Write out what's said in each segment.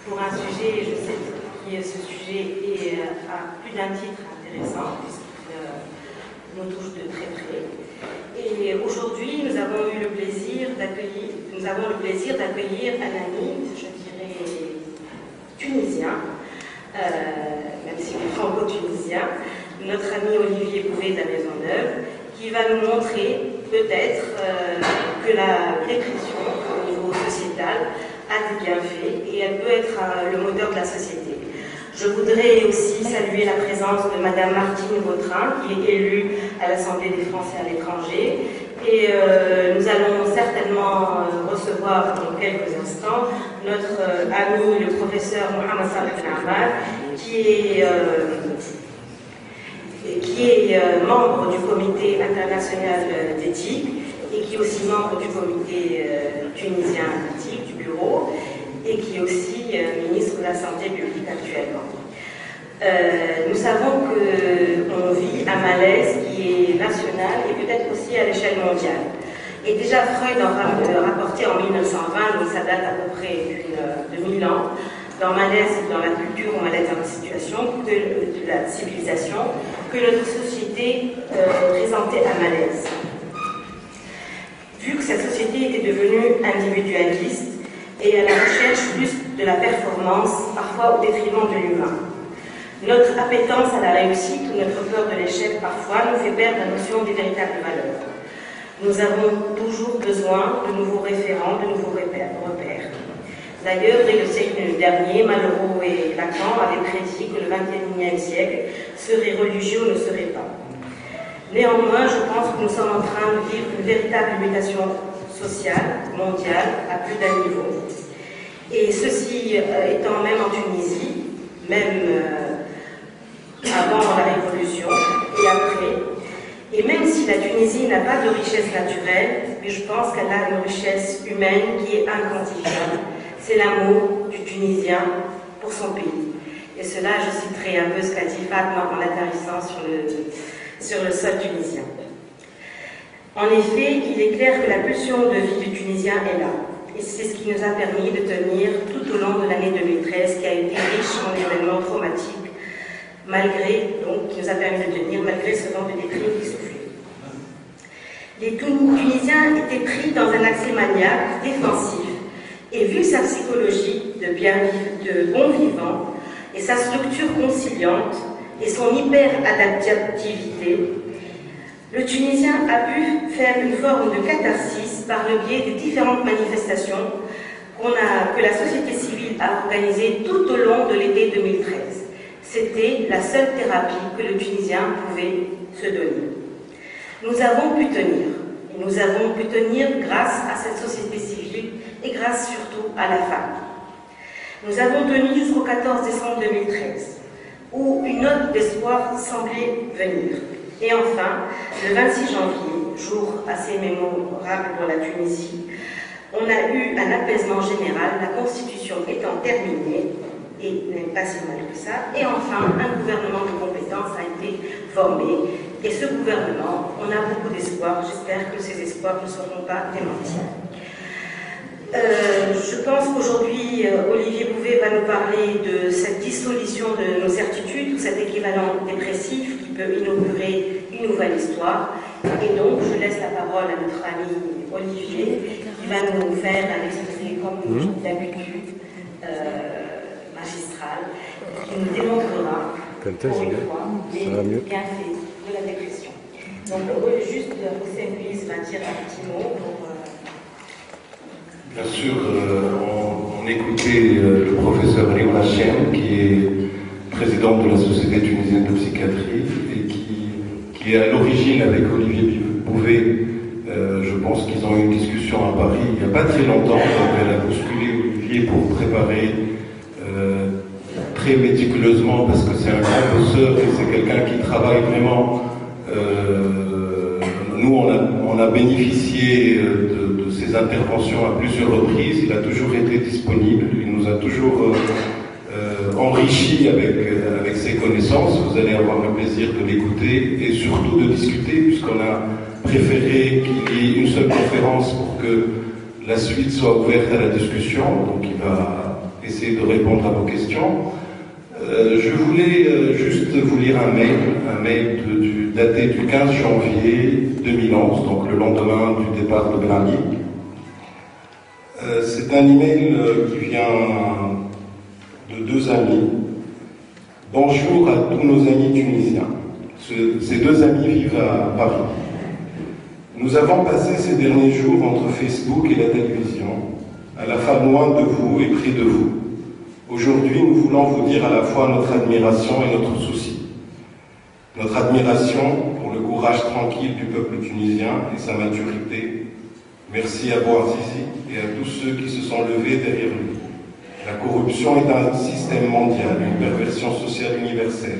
pour un sujet, je sais que ce sujet est à plus d'un titre intéressant, puisqu'il nous touche de très près. Et aujourd'hui, nous avons le plaisir d'accueillir un ami, je dirais, tunisien, même s'il est franco-tunisien, notre ami Olivier Bouvet de la Maisonneuve, qui va nous montrer peut-être que la répression au niveau sociétal a des bienfaits et elle peut être le moteur de la société. Je voudrais aussi saluer la présence de Madame Martine Vautrin, qui est élue à l'Assemblée des Français à l'étranger. Et nous allons certainement recevoir dans quelques instants notre ami, le professeur Mohamed Saleh Benhamar, qui est membre du comité international d'éthique et qui est aussi membre du comité tunisien d'éthique, du bureau, et qui est aussi ministre de la Santé publique actuellement. Nous savons qu'on vit un malaise qui est national et peut-être aussi à l'échelle mondiale. Et déjà Freud en rapportait en 1920, donc ça date à peu près de 1000 ans, dans malaise, dans la culture, ou malaise dans la situation, de la civilisation, que notre société présentait un malaise. Vu que cette société était devenue individualiste et à la recherche plus de la performance, parfois au détriment de l'humain. Notre appétence à la réussite ou notre peur de l'échec parfois nous fait perdre la notion des véritables valeurs. Nous avons toujours besoin de nouveaux référents, de nouveaux repères. D'ailleurs, dès le siècle dernier, Malraux et Lacan avaient prédit que le XXIe siècle serait religieux ou ne serait pas. Néanmoins, je pense que nous sommes en train de vivre une véritable mutation sociale, mondiale, à plus d'un niveau. Et ceci étant même en Tunisie, même avant la Révolution et après. Et même si la Tunisie n'a pas de richesse naturelle, mais je pense qu'elle a une richesse humaine qui est inquantifiable. C'est l'amour du Tunisien pour son pays. Et cela, je citerai un peu ce qu'a dit Fatma en atterrissant sur le sol tunisien. En effet, il est clair que la pulsion de vie du Tunisien est là. Et c'est ce qui nous a permis de tenir tout au long de l'année 2013, qui a été riche en événements traumatiques, qui nous a permis de tenir malgré ce vent de déprime qui soufflait. Les Tunisiens étaient pris dans un accès maniaque, défensif, et vu sa psychologie de bon vivant et sa structure conciliante et son hyper-adaptativité, le Tunisien a pu faire une forme de catharsis par le biais des différentes manifestations que la société civile a organisées tout au long de l'été 2013. C'était la seule thérapie que le Tunisien pouvait se donner. Nous avons pu tenir. Et nous avons pu tenir grâce à cette société civile et grâce surtout à la femme. Nous avons tenu jusqu'au 14 décembre 2013, où une note d'espoir semblait venir. Et enfin, le 26 janvier, jour assez mémorable pour la Tunisie, on a eu un apaisement général, la Constitution étant terminée, et n'est pas si mal que ça, et enfin, un gouvernement de compétences a été formé, et ce gouvernement, on a beaucoup d'espoir, j'espère que ces espoirs ne seront pas démentis. Je pense qu'aujourd'hui, Olivier Bouvet va nous parler de cette dissolution de nos certitudes, ou cet équivalent dépressif qui peut inaugurer une nouvelle histoire. Et donc, je laisse la parole à notre ami Olivier, qui va nous faire un exposé comme d'habitude, magistral, qui nous démontrera, pour une fois, les bienfaits de la dépression. Donc, juste, Hossein Louise va dire un petit mot pour... Bien sûr, on écoutait le professeur Riouna Hachem, qui est président de la Société tunisienne de psychiatrie et qui est à l'origine avec Olivier Bouvet. Je pense qu'ils ont eu une discussion à Paris il n'y a pas très longtemps. Donc elle a bousculé Olivier pour préparer très méticuleusement, parce que c'est un grand bosseur et c'est quelqu'un qui travaille vraiment. Nous, on a bénéficié de ses interventions à plusieurs reprises. Il a toujours été disponible. Il nous a toujours enrichi avec ses connaissances. Vous allez avoir le plaisir de l'écouter et surtout de discuter, puisqu'on a préféré qu'il y ait une seule conférence pour que la suite soit ouverte à la discussion. Donc essayer de répondre à vos questions. Je voulais juste vous lire un mail daté du 15 janvier 2011, donc le lendemain du départ de Ben Ali. C'est un email qui vient de deux amis. Bonjour à tous nos amis tunisiens. Ces deux amis vivent à Paris. Nous avons passé ces derniers jours entre Facebook et la télévision, à la fois loin de vous et près de vous. Aujourd'hui, nous voulons vous dire à la fois notre admiration et notre souci. Notre admiration pour le courage tranquille du peuple tunisien et sa maturité. Merci à Bouazizi et à tous ceux qui se sont levés derrière lui. La corruption est un système mondial, une perversion sociale universelle.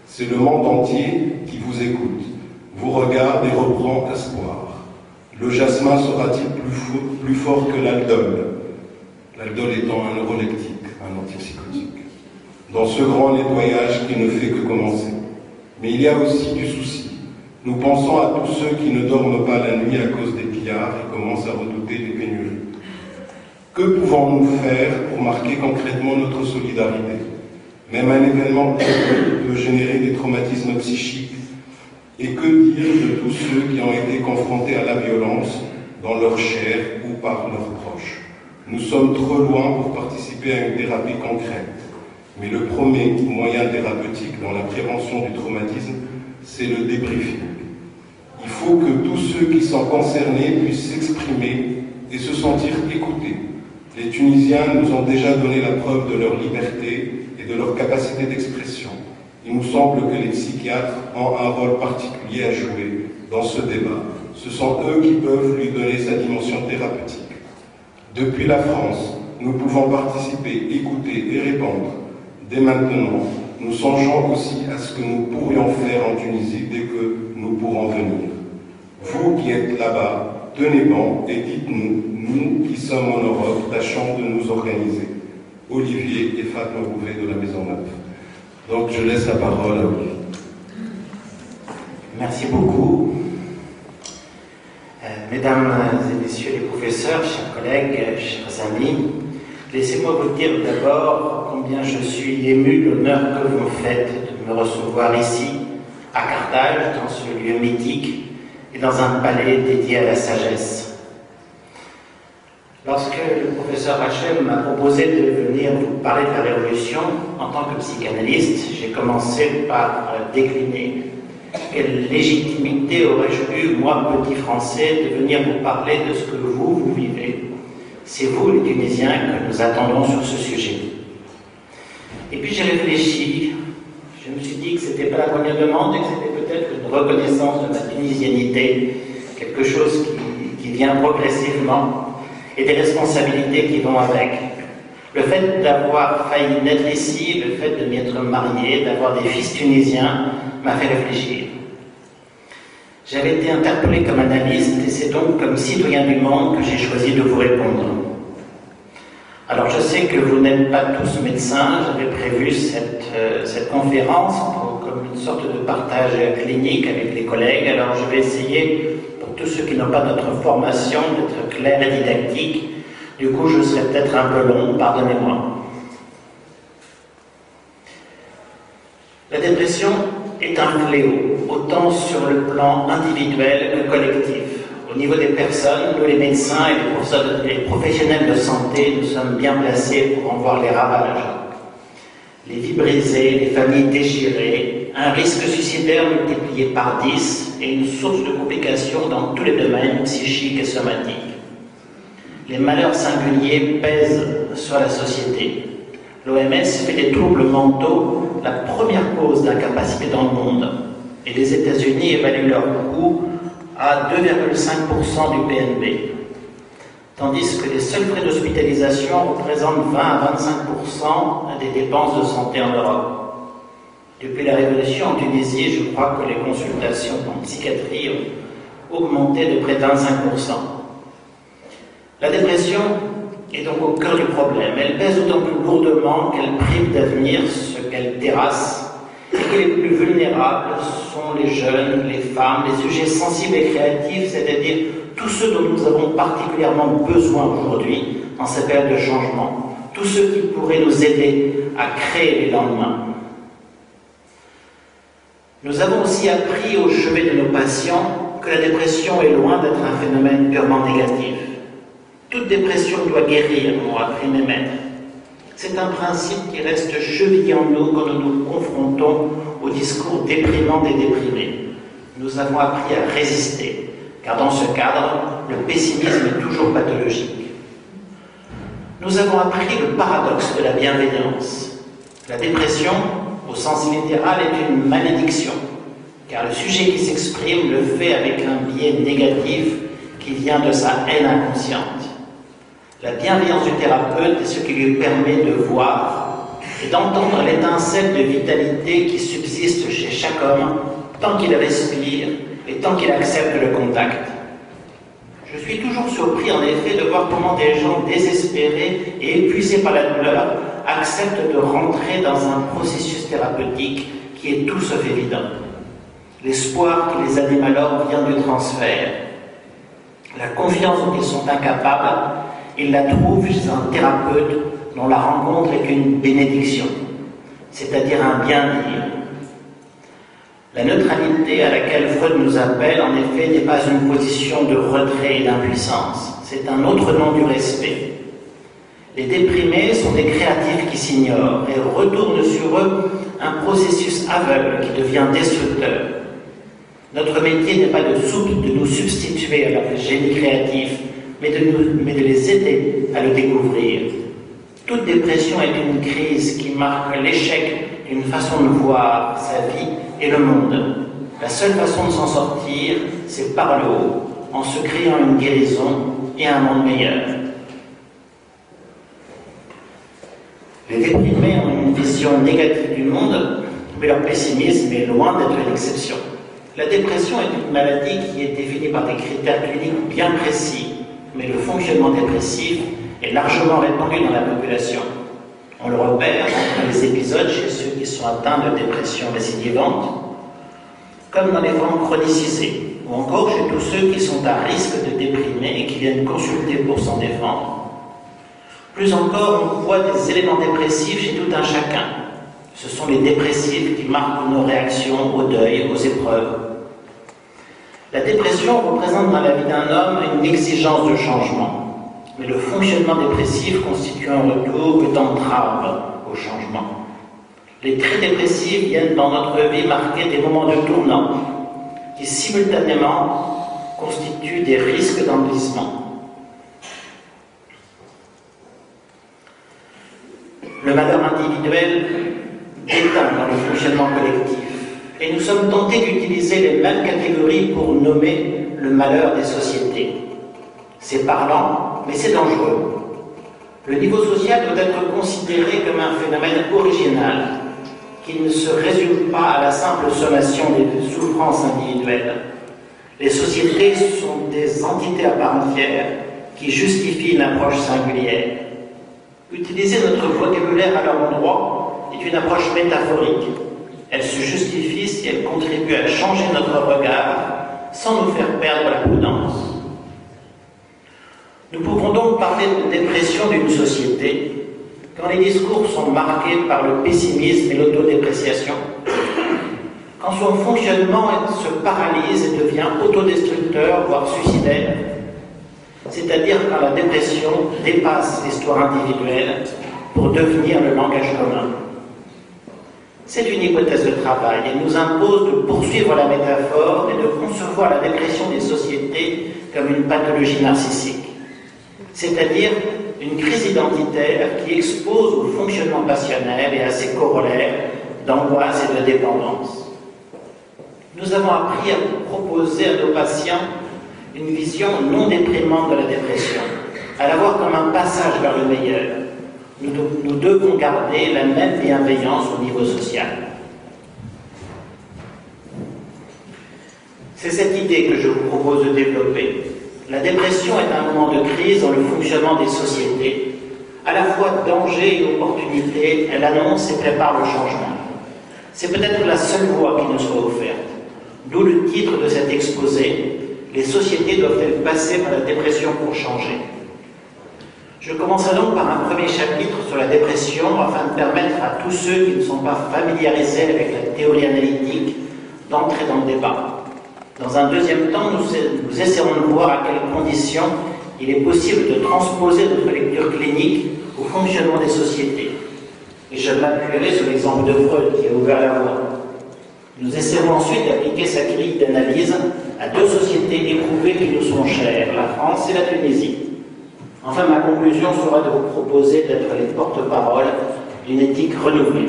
C'est le monde entier qui vous écoute, vous regarde et reprend espoir. Le jasmin sera-t-il plus fort que l'aldol? L'aldol étant un neuroleptique, un antipsychotique. Dans ce grand nettoyage qui ne fait que commencer. Mais il y a aussi du souci. Nous pensons à tous ceux qui ne dorment pas la nuit à cause des pillards et commencent à redouter les pénuries. Que pouvons-nous faire pour marquer concrètement notre solidarité? Même un événement peut générer des traumatismes psychiques. Et que dire de tous ceux qui ont été confrontés à la violence dans leur chair ou par leurs proches? Nous sommes trop loin pour participer à une thérapie concrète. Mais le premier moyen thérapeutique dans la prévention du traumatisme, c'est le débriefing. Il faut que tous ceux qui sont concernés puissent s'exprimer et se sentir écoutés. Les Tunisiens nous ont déjà donné la preuve de leur liberté et de leur capacité d'expression. Il nous semble que les psychiatres ont un rôle particulier à jouer dans ce débat. Ce sont eux qui peuvent lui donner sa dimension thérapeutique. Depuis la France, nous pouvons participer, écouter et répondre. Dès maintenant, nous songeons aussi à ce que nous pourrions faire en Tunisie dès que nous pourrons venir. Vous qui êtes là-bas, tenez bon et dites-nous, nous qui sommes en Europe, tâchons de nous organiser. Olivier et Fatma Bouvet de la Maisonneuve. Donc je laisse la parole à Olivier. Merci beaucoup. Mesdames et messieurs les professeurs, chers collègues, chers amis, laissez-moi vous dire d'abord combien je suis ému de l'honneur que vous me faites de me recevoir ici, à Carthage, dans ce lieu mythique et dans un palais dédié à la sagesse. Lorsque le professeur Hachem m'a proposé de venir vous parler de la Révolution, en tant que psychanalyste, j'ai commencé par décliner. Quelle légitimité aurais-je eu, moi, petit Français, de venir vous parler de ce que vous vivez? C'est vous, les Tunisiens, que nous attendons sur ce sujet. Et puis j'ai réfléchi, je me suis dit que ce n'était pas la première demande et que c'était peut-être une reconnaissance de ma tunisianité, quelque chose qui vient progressivement, et des responsabilités qui vont avec. Le fait d'avoir failli naître ici, le fait de m'y être marié, d'avoir des fils tunisiens, m'a fait réfléchir. J'avais été interpellé comme analyste et c'est donc comme citoyen du monde que j'ai choisi de vous répondre. Alors je sais que vous n'êtes pas tous médecins, j'avais prévu cette conférence comme une sorte de partage clinique avec les collègues, alors je vais essayer, pour tous ceux qui n'ont pas notre formation, d'être clair et didactique. Du coup je serai peut-être un peu long, pardonnez-moi. La dépression est un fléau, autant sur le plan individuel que collectif. Au niveau des personnes, nous les médecins et les professionnels de santé, nous sommes bien placés pour en voir les ravages. Les vies brisées, les familles déchirées, un risque suicidaire multiplié par 10 et une source de complications dans tous les domaines psychiques et somatiques. Les malheurs singuliers pèsent sur la société. L'OMS fait des troubles mentaux la première cause d'incapacité dans le monde. Et les États-Unis évaluent leur coût à 2,5% du PNB. Tandis que les seuls frais d'hospitalisation représentent 20 à 25% des dépenses de santé en Europe. Depuis la Révolution en Tunisie, je crois que les consultations en psychiatrie ont augmenté de près de 25%. La dépression est donc au cœur du problème. Elle pèse d'autant plus lourdement qu'elle prive d'avenir ce qu'elle terrasse et que les plus vulnérables sont les jeunes, les femmes, les sujets sensibles et créatifs, c'est-à-dire tous ceux dont nous avons particulièrement besoin aujourd'hui, dans cette période de changement, tous ceux qui pourraient nous aider à créer les lendemains. Nous avons aussi appris au chevet de nos patients que la dépression est loin d'être un phénomène purement négatif. Toute dépression doit guérir, m'ont appris mes maîtres. C'est un principe qui reste chevillé en nous quand nous nous confrontons au discours déprimant des déprimés. Nous avons appris à résister, car dans ce cadre, le pessimisme est toujours pathologique. Nous avons appris le paradoxe de la bienveillance. La dépression, au sens littéral, est une malédiction, car le sujet qui s'exprime le fait avec un biais négatif qui vient de sa haine inconsciente. La bienveillance du thérapeute est ce qui lui permet de voir et d'entendre l'étincelle de vitalité qui subsiste chez chaque homme tant qu'il respire et tant qu'il accepte le contact. Je suis toujours surpris en effet de voir comment des gens désespérés et épuisés par la douleur acceptent de rentrer dans un processus thérapeutique qui est tout sauf évident. L'espoir qui les anime alors vient du transfert. La confiance dont ils sont incapables, ils la trouvent chez un thérapeute dont la rencontre est une bénédiction, c'est-à-dire un bien-dire. La neutralité à laquelle Freud nous appelle, en effet, n'est pas une position de retrait et d'impuissance, c'est un autre nom du respect. Les déprimés sont des créatifs qui s'ignorent et retournent sur eux un processus aveugle qui devient destructeur. Notre métier n'est pas de nous substituer à leur génie créatif, mais de les aider à le découvrir. Toute dépression est une crise qui marque l'échec d'une façon de voir sa vie et le monde. La seule façon de s'en sortir, c'est par le haut, en se créant une guérison et un monde meilleur. Les déprimés ont une vision négative du monde, mais leur pessimisme est loin d'être une exception. La dépression est une maladie qui est définie par des critères cliniques bien précis, mais le fonctionnement dépressif est largement répandu dans la population. On le repère entre les épisodes chez ceux qui sont atteints de dépression récidivante, comme dans les formes chronicisées, ou encore chez tous ceux qui sont à risque de déprimer et qui viennent consulter pour s'en défendre. Plus encore, on voit des éléments dépressifs chez tout un chacun. Ce sont les dépressifs qui marquent nos réactions au deuil, aux épreuves. La dépression représente dans la vie d'un homme une exigence de changement, mais le fonctionnement dépressif constitue un retour que d'entrave au changement. Les traits dépressifs viennent dans notre vie marquer des moments de tournant qui simultanément constituent des risques d'enlisement. Le malheur individuel déteint dans le fonctionnement collectif. Et nous sommes tentés d'utiliser les mêmes catégories pour nommer le malheur des sociétés. C'est parlant, mais c'est dangereux. Le niveau social doit être considéré comme un phénomène original, qui ne se résume pas à la simple sommation des souffrances individuelles. Les sociétés sont des entités à part entière qui justifient une approche singulière. Utiliser notre vocabulaire à leur endroit est une approche métaphorique. Elle se justifie si elle contribue à changer notre regard sans nous faire perdre la prudence. Nous pouvons donc parler de dépression d'une société quand les discours sont marqués par le pessimisme et l'autodépréciation, quand son fonctionnement se paralyse et devient autodestructeur, voire suicidaire, c'est-à-dire quand la dépression dépasse l'histoire individuelle pour devenir le langage commun. C'est une hypothèse de travail et nous impose de poursuivre la métaphore et de concevoir la dépression des sociétés comme une pathologie narcissique, c'est-à-dire une crise identitaire qui expose au fonctionnement passionnel et à ses corollaires d'angoisse et de dépendance. Nous avons appris à proposer à nos patients une vision non déprimante de la dépression, à la voir comme un passage vers le meilleur. Nous devons garder la même bienveillance au niveau social. C'est cette idée que je vous propose de développer. La dépression est un moment de crise dans le fonctionnement des sociétés. À la fois danger et opportunité, elle annonce et prépare le changement. C'est peut-être la seule voie qui nous soit offerte. D'où le titre de cet exposé, « Les sociétés doivent-elles passer par la dépression pour changer ?» Je commencerai donc par un premier chapitre sur la dépression afin de permettre à tous ceux qui ne sont pas familiarisés avec la théorie analytique d'entrer dans le débat. Dans un deuxième temps, nous essaierons de voir à quelles conditions il est possible de transposer notre lecture clinique au fonctionnement des sociétés. Et je m'appuierai sur l'exemple de Freud qui a ouvert la voie. Nous essaierons ensuite d'appliquer sa grille d'analyse à deux sociétés éprouvées qui nous sont chères, la France et la Tunisie. Enfin, ma conclusion sera de vous proposer d'être les porte-parole d'une éthique renouvelée.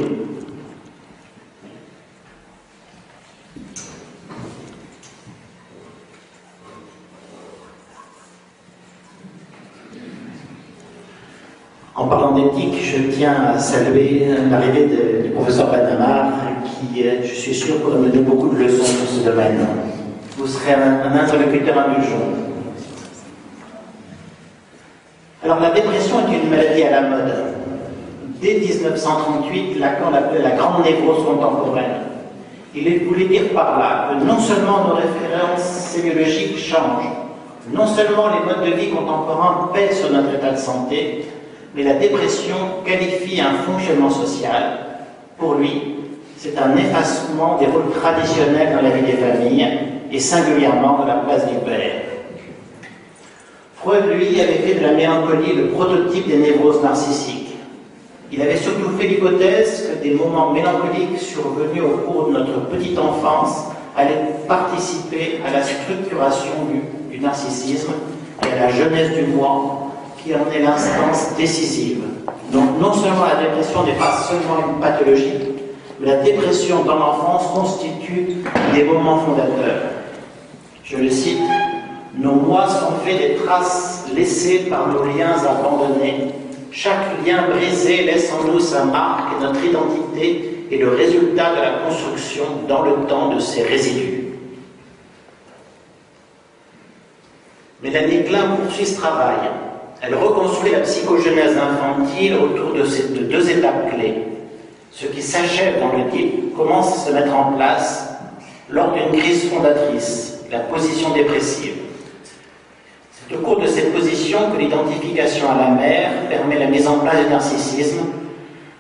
En parlant d'éthique, je tiens à saluer l'arrivée du professeur Badamar, qui, je suis sûr, pourra me donner beaucoup de leçons sur ce domaine. Vous serez un interlocuteur indulgent. Alors, la dépression est une maladie à la mode. Dès 1938, Lacan l'appelait la grande névrose contemporaine. Il voulait dire par là que non seulement nos références sémiologiques changent, non seulement les modes de vie contemporains pèsent sur notre état de santé, mais la dépression qualifie un fonctionnement social. Pour lui, c'est un effacement des rôles traditionnels dans la vie des familles et singulièrement de la place du père. Freud, lui, avait fait de la mélancolie le prototype des névroses narcissiques. Il avait surtout fait l'hypothèse que des moments mélancoliques survenus au cours de notre petite enfance allaient participer à la structuration du narcissisme et à la jeunesse du moi, qui en est l'instance décisive. Donc non seulement la dépression n'est pas seulement une pathologie, mais la dépression dans l'enfance constitue des moments fondateurs. Je le cite, « Nos moi sont faits des traces laissées par nos liens abandonnés. Chaque lien brisé laisse en nous sa marque et notre identité est le résultat de la construction dans le temps de ces résidus. » Mélanie Klein poursuit ce travail. Elle reconstruit la psychogenèse infantile autour de ces deux étapes clés. Ce qui s'achève dans le guide commence à se mettre en place lors d'une crise fondatrice, la position dépressive. C'est au cours de cette position que l'identification à la mère permet la mise en place du narcissisme,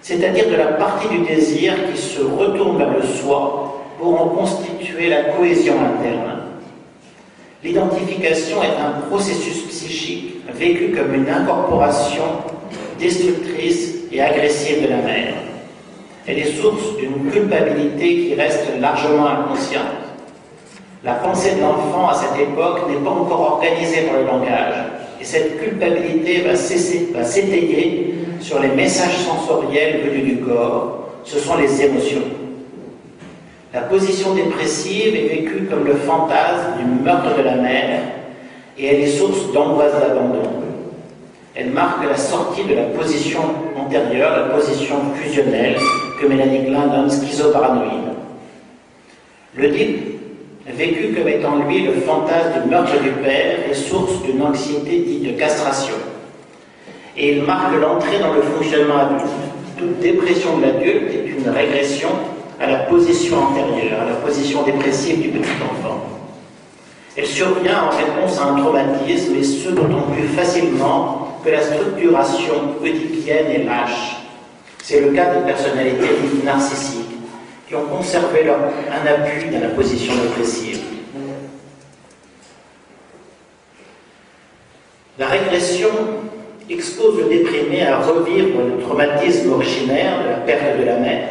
c'est-à-dire de la partie du désir qui se retourne vers le soi pour en constituer la cohésion interne. L'identification est un processus psychique vécu comme une incorporation destructrice et agressive de la mère. Elle est source d'une culpabilité qui reste largement inconsciente. La pensée de l'enfant à cette époque n'est pas encore organisée par le langage, et cette culpabilité va s'étayer sur les messages sensoriels venus du corps, ce sont les émotions. La position dépressive est vécue comme le fantasme du meurtre de la mère, et elle est source d'angoisse d'abandon. Elle marque la sortie de la position antérieure, la position fusionnelle, que Mélanie Klein nomme schizoparanoïde. Le type, vécu comme étant lui le fantasme du meurtre du père, est source d'une anxiété dite de castration. Et il marque l'entrée dans le fonctionnement adulte. Toute dépression de l'adulte est une régression à la position antérieure, à la position dépressive du petit enfant. Elle survient en réponse à un traumatisme, et ce d'autant plus facilement que la structuration oedipienne est lâche. C'est le cas des personnalités dites narcissiques, qui ont conservé un appui dans la position dépressive. La régression expose le déprimé à revivre le traumatisme originaire de la perte de la mère,